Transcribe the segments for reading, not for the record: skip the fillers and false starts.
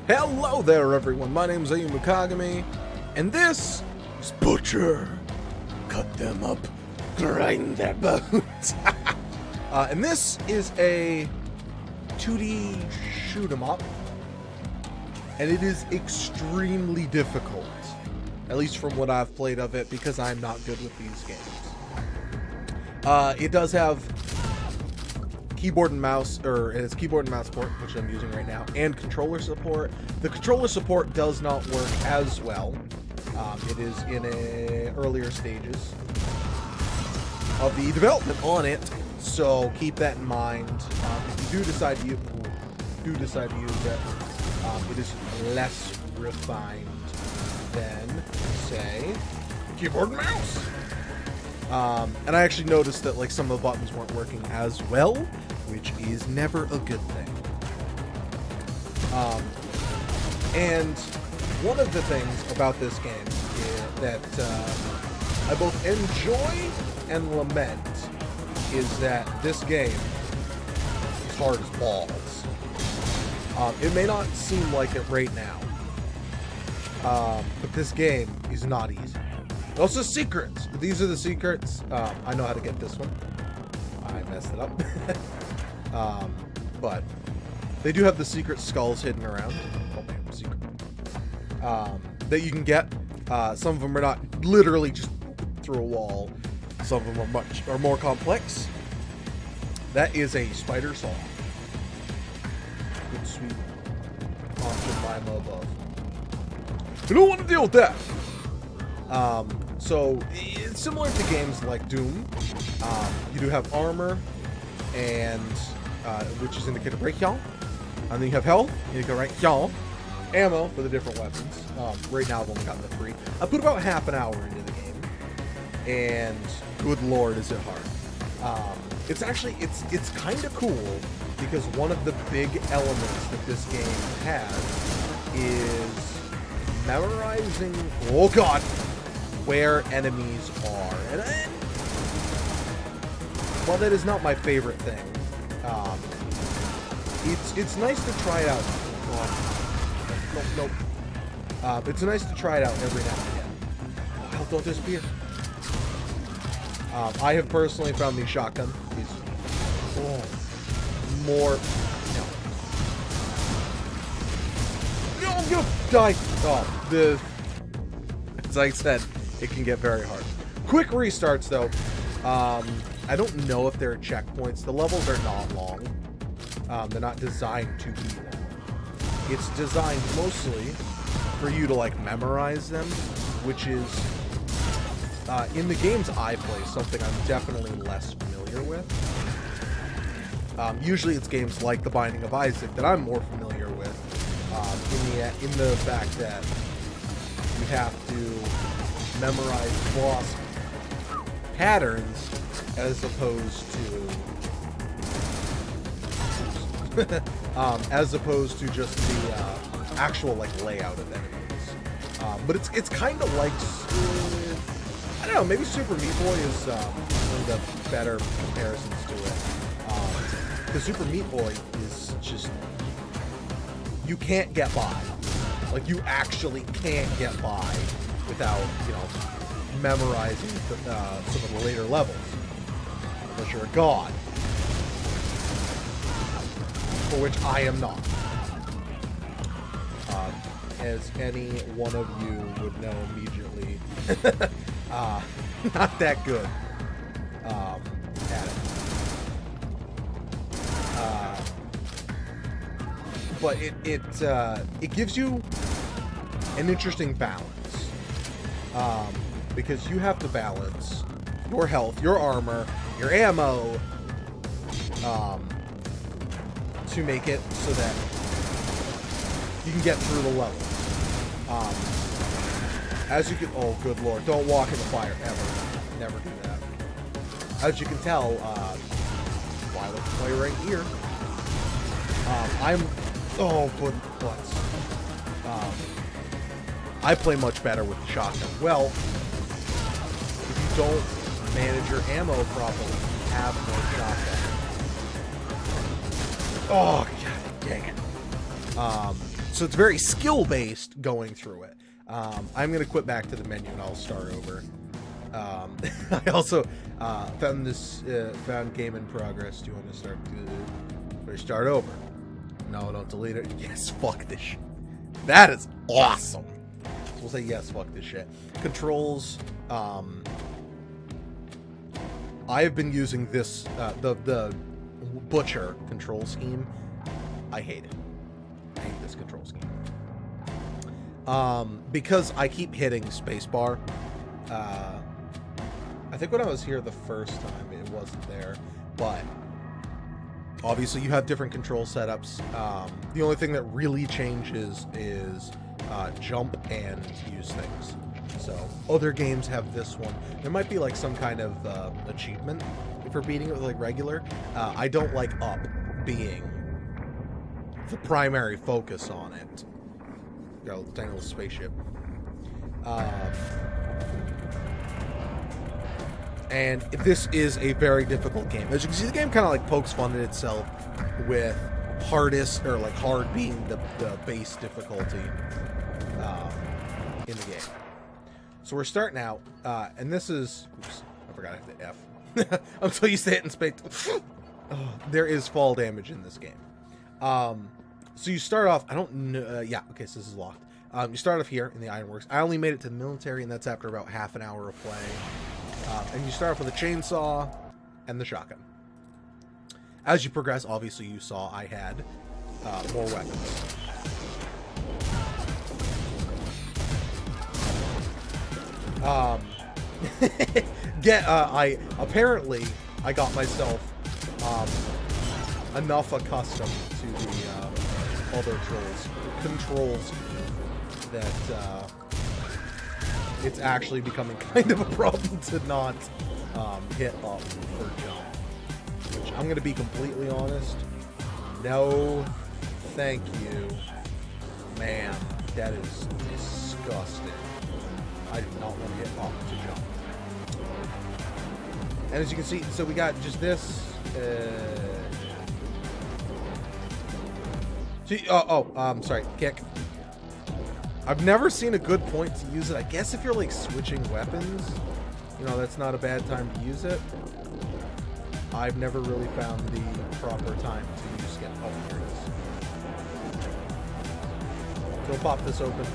Hello there, everyone. My name is Ayumu Kagami, and this is Butcher. Cut them up, grind their bones. And this is a 2D shoot 'em up, and it is extremely difficult, at least from what I've played of it, because I'm not good with these games. It does have keyboard and mouse, or it's keyboard and mouse support, which I'm using right now, and controller support. The controller support does not work as well. It is in earlier stages of the development on it, so keep that in mind. If you do decide to use it, it is less refined than, say, keyboard and mouse. And I actually noticed that like some of the buttons weren't working as well, which is never a good thing. And one of the things about this game is that I both enjoy and lament is that this game is hard as balls. It may not seem like it right now, but this game is not easy. Also secrets. These are the secrets. I know how to get this one. I messed it up. But they do have the secret skulls hidden around. Oh man, secret. That you can get. Some of them are not literally just through a wall. Some of them are more complex. That is a spider saw. Good sweet Jemima above. You don't want to deal with that. So it's similar to games like Doom. You do have armor, and which is indicated right here. And then you have health, indicated right here. Ammo for the different weapons. Right now I've only gotten the 3. I put about half an hour into the game, and good lord, is it hard. It's actually it's kind of cool because one of the big elements that this game has is memorizing. Oh god. Where enemies are, and while that is not my favorite thing, it's nice to try it out. Nope. It's nice to try it out every now and again. Oh, don't disappear. I have personally found the shotgun is more. No, I'm gonna die. Oh, as I said, it can get very hard. Quick restarts, though. I don't know if there are checkpoints. The levels are not long. They're not designed to be long. It's designed mostly for you to, like, memorize them, which is, in the games I play, something I'm definitely less familiar with. Usually it's games like The Binding of Isaac that I'm more familiar with, in the fact that you have to memorize boss patterns as opposed to just the actual like layout of enemies. But it's kind of like I don't know, maybe Super Meat Boy is one of the better comparisons to it. Because Super Meat Boy is just, you can't get by. Like, you actually can't get by without, memorizing some of the later levels. Unless you're a god. For which I am not. As any one of you would know immediately. Not that good at it. But it gives you an interesting balance. Because you have to balance your health, your armor, your ammo, to make it so that you can get through the level. As you can, oh good lord, don't walk in the fire ever. Never do that. As you can tell, Violet play right here. Oh good butts. I play much better with the shotgun. Well, if you don't manage your ammo properly, you have no shotgun. Oh, god dang it. So it's very skill-based going through it. I'm going to quit back to the menu and I'll start over. I also found this found game in progress. Do you want to start over? No, don't delete it. Yes, fuck this shit. That is awesome. So we'll say yes, fuck this shit. Controls. I have been using this the butcher control scheme. I hate it. I hate this control scheme. Because I keep hitting spacebar. I think when I was here the first time, it wasn't there, but obviously you have different control setups. The only thing that really changes is jump and use things. So other games have this one. There might be like some kind of achievement for beating it with like regular. I don't like up being the primary focus on it. Got a tiny little spaceship. And this is a very difficult game. As you can see, the game kind of like pokes fun at itself with hardest, or like hard being the base difficulty in the game. So we're starting out, and this is, oops, I forgot I have to F. I'm so used to hitting space. There is fall damage in this game. So you start off, I don't know, yeah, okay, so this is locked. You start off here in the Ironworks. I only made it to the military, and that's after about half an hour of playing. And you start off with a chainsaw and the shotgun. As you progress, obviously you saw I had more weapons. Apparently I got myself enough accustomed to the other controls that it's actually becoming kind of a problem to not hit up or jump. Which I'm going to be completely honest. No, thank you. Man, that is disgusting. I do not want to hit up to jump. And as you can see, so we got just this. Sorry, kick. I've never seen a good point to use it. I guess if you're like switching weapons, you know, that's not a bad time to use it. I've never really found the proper time to use it. Oh, here it is. So we'll pop this open.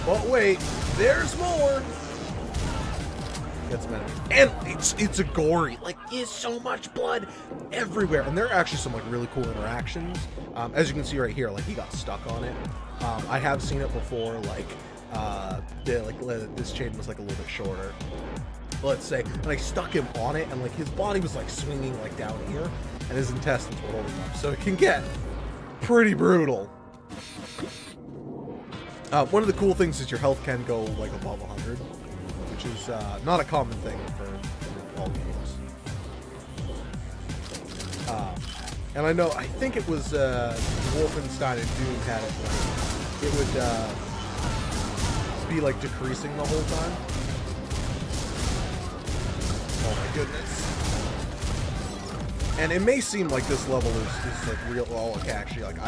But wait, there's more. That's meant, and it's a gory, like, there's so much blood everywhere, and there are actually some like really cool interactions. As you can see right here, like he got stuck on it. I have seen it before, like this chain was like a little bit shorter, let's say, and I stuck him on it, and like his body was like swinging like down here, and his intestines were holding up, so it can get pretty brutal. One of the cool things is your health can go like above 100, which is not a common thing for all games. And I know, I think it was Wolfenstein and Doom had it, like, it would be like decreasing the whole time. Oh my goodness. And it may seem like this level is like real, well, okay, actually, like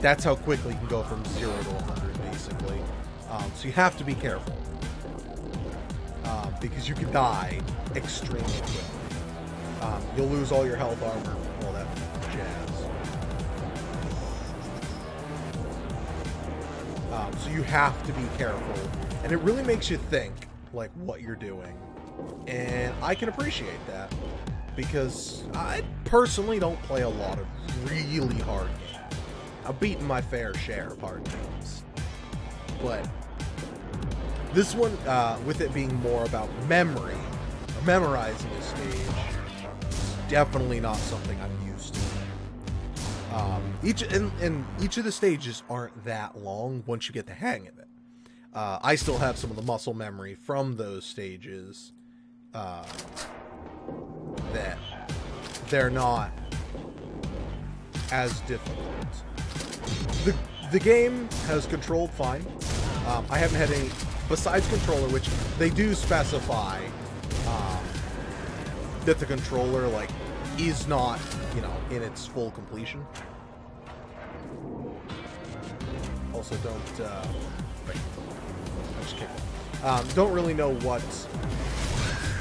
that's how quickly you can go from 0 to 100, basically. So you have to be careful. Because you can die extremely quickly. You'll lose all your health, armor, all that jazz. So you have to be careful. And it really makes you think, like, what you're doing. And I can appreciate that. Because I personally don't play a lot of really hard games. I've beaten my fair share of hard games. But this one, with it being more about memory, or memorizing a stage, is definitely not something I'm used to. Each of the stages aren't that long once you get the hang of it. I still have some of the muscle memory from those stages that they're not as difficult. The game has controlled fine. I haven't had any, besides controller, which they do specify that the controller, like, is not, you know, in its full completion. also don't, wait, I just kicked. Don't really know what,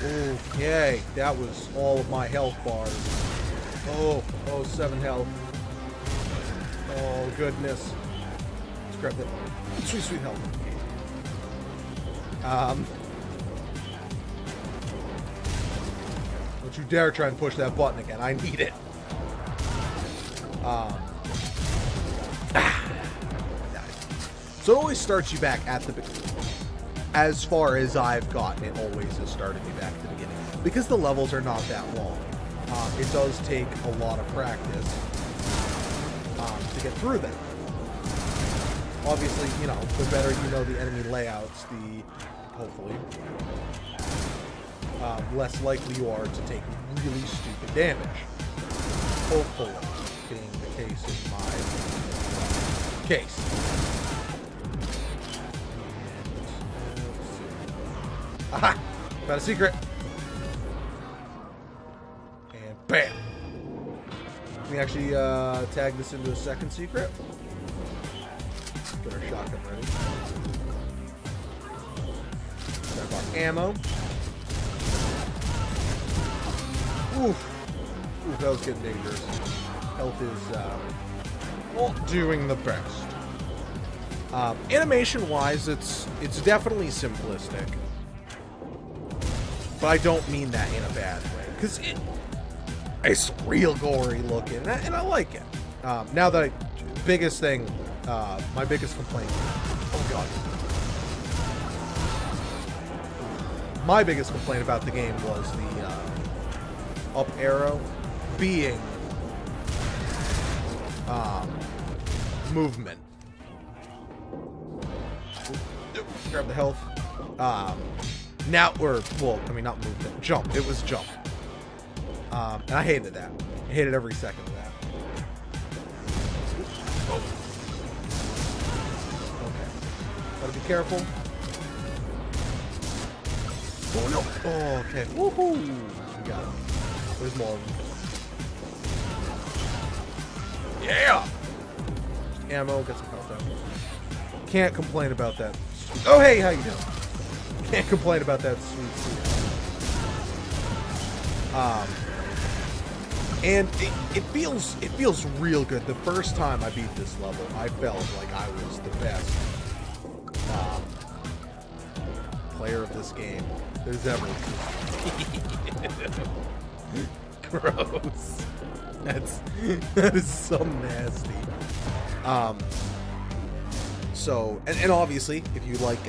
okay, that was all of my health bars. Oh, 7 health. Oh, goodness. Let's grab that sweet, sweet health. Don't you dare try and push that button again. I need it. So it always starts you back at the beginning. As far as I've gotten, it always has started me back at the beginning. Because the levels are not that long. It does take a lot of practice to get through them. Obviously, you know, the better you know the enemy layouts, the, hopefully, less likely you are to take really stupid damage. Hopefully, being the case in my case. Aha! Found a secret. And bam! Let me actually tag this into a second secret. Get our shotgun ready. Grab our ammo. Oof. Oof, that was getting dangerous. Health is not doing the best. Animation-wise, it's definitely simplistic. But I don't mean that in a bad way. Because it's real gory looking, and I like it. Now that biggest thing, my biggest complaint, oh god. My biggest complaint about the game was the up arrow being movement. Grab the health. Now, or, well, I mean, not movement, jump. It was jump. And I hated that. I hated every second of that. Oh. Okay. Gotta be careful. Oh, no. Oh, okay. Woohoo! We got him. There's more of them. Yeah! Just ammo, get some health out. Can't complain about that. Oh, hey, how you doing? Can't complain about that sweet sweet. And it feels real good. The first time I beat this level, I felt like I was the best player of this game there's ever been. Gross. That is so nasty. So, and obviously, if you like,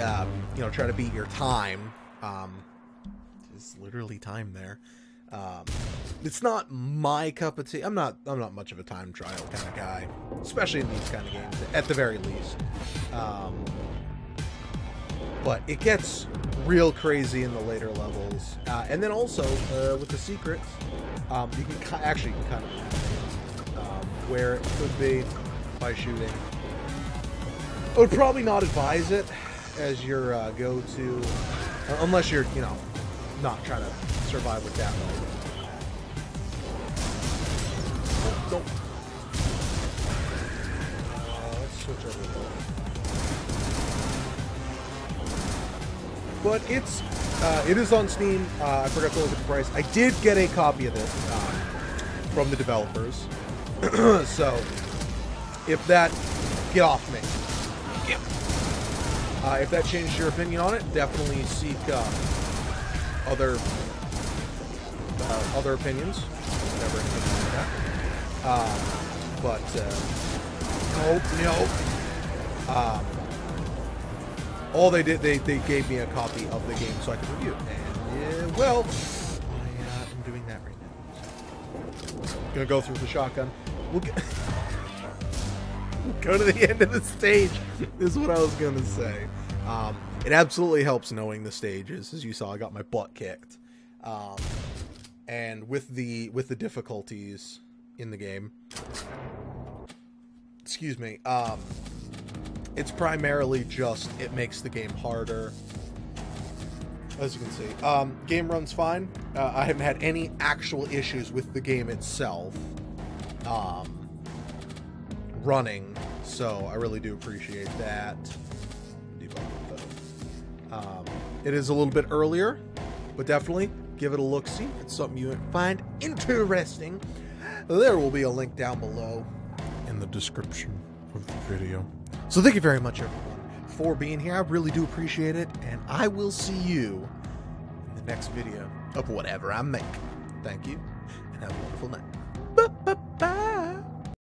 you know, try to beat your time, there's literally time there. It's not my cup of tea. I'm not much of a time trial kind of guy, especially in these kind of games, at the very least. But it gets real crazy in the later levels, and then also with the secrets, you can actually kind of where it could be by shooting. I would probably not advise it as your go-to, unless you're, you know, not trying to survive with that mode. Oh, nope. Let's switch over. But it is on Steam. I forgot to look at the price. I did get a copy of this from the developers. So, if that, get off me. If that changed your opinion on it, definitely seek other opinions, whatever like that. But nope. All they did, they gave me a copy of the game so I could review it, and well, I'm doing that right now. So, gonna go through the shotgun. We'll get. Go to the end of the stage is what I was gonna say. It absolutely helps knowing the stages. As you saw, I got my butt kicked, and with the difficulties in the game, excuse me, it's primarily just it makes the game harder. As you can see, game runs fine. I haven't had any actual issues with the game itself running So I really do appreciate that. It is a little bit earlier, but definitely give it a look-see. If it's something you find interesting, there will be a link down below in the description of the video. So thank you very much, everyone, for being here. I really do appreciate it, and I will see you in the next video of whatever I make. Thank you, and have a wonderful night. Bye.